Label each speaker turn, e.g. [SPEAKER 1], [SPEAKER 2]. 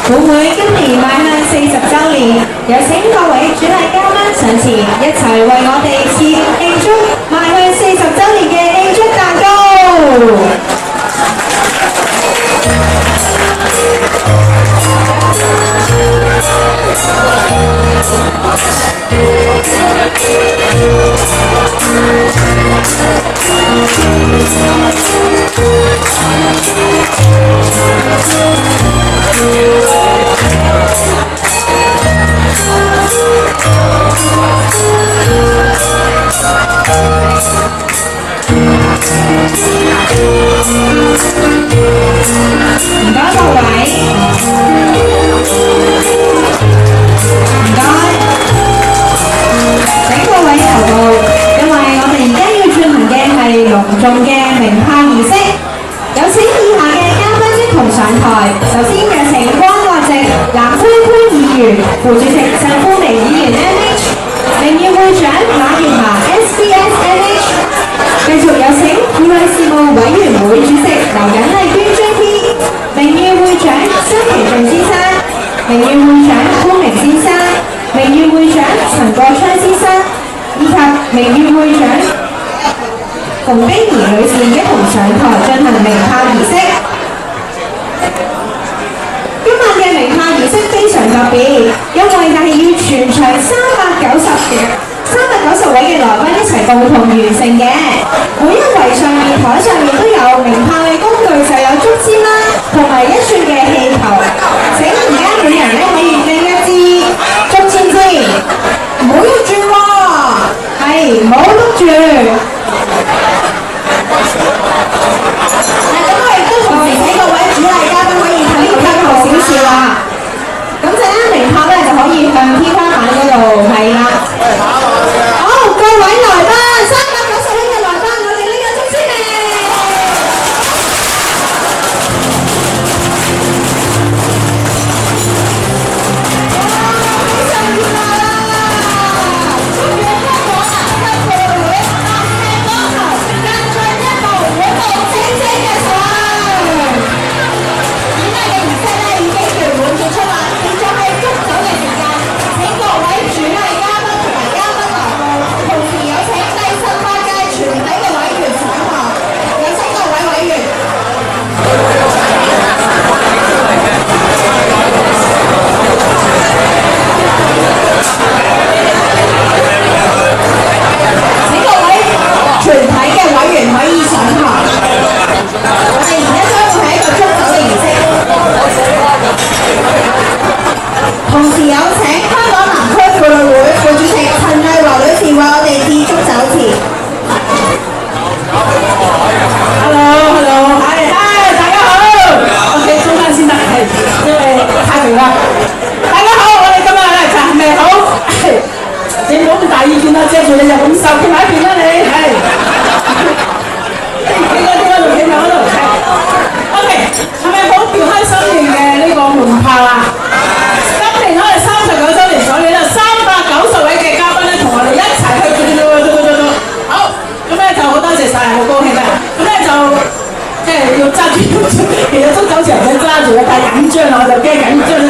[SPEAKER 1] 本會今年邁向40週年，有請各位主禮嘉賓上前，一齊為我哋慶祝邁向40週年嘅慶祝蛋糕。唔該各位，唔該，請各位頭部，因為我哋而家要進行嘅係隆重嘅鳴炮儀式，有請以下嘅嘉賓一同上台。首先有請關愛席藍灰灰議員、副主席鄭富明議員 NH， 名譽會長馬月霞 SBS NH， 繼續有請婦女事務委員會主席劉錦麗娟 JP， 名譽會長張其俊先生，名譽會長潘明先生，名譽會長陳國昌先生，以及名譽會長馮冰儀女士一同上台進行鳴炮儀式。今晚嘅鳴炮儀式非常特別，因為係要全場390位嘅來賓一齊共同完成嘅。每一圍上面台上面都有鳴炮嘅工具，就有竹籤啦，同埋1寸嘅氣球。請而家每人咧可以拎一支竹籤先，唔好喐住喎，係唔好喐住。咁我亦都同時請各位主禮嘉賓可以睇呢個鏡頭小事啦。咁陣間鳴炮咧就可以向天花板嗰度係啦。好，各位來賓，390位嘅來賓，我哋拎咗竹籤未？非常熱鬧啦！祝願香港一步會踏上光頭，更進一步會步青青嘅上。典禮嘅儀式咧已經圓滿結束啦，現在係祝酒嘅時間，請各位主禮嘉賓同埋嘉賓來到，同時有請第18屆全體嘅委員上台，有請各位委員。請各位全體嘅委員可以上台。我哋而家將會係一個祝酒嘅儀式，同時有請香港南區婦女會副主席陳麗華女士為我哋致祝酒詞。Hello， 大家好。OK， 中間先得，係，因為太平啦。大家好，我哋今日咧就係咪好？你唔好咁大意見啦，借住你就咁受企埋一邊啦，你係。應該仲企埋嗰度。OK， 係咪好調開新年嘅呢個門炮啊？今年我哋39週年，所以咧390位嘅嘉賓咧同我哋一齊去做。好，咁咧就好多謝晒，好高興啊！咁咧就即係要揸住，其實祝酒詞唔使揸住嘅，但係緊張啊，我就驚緊張咧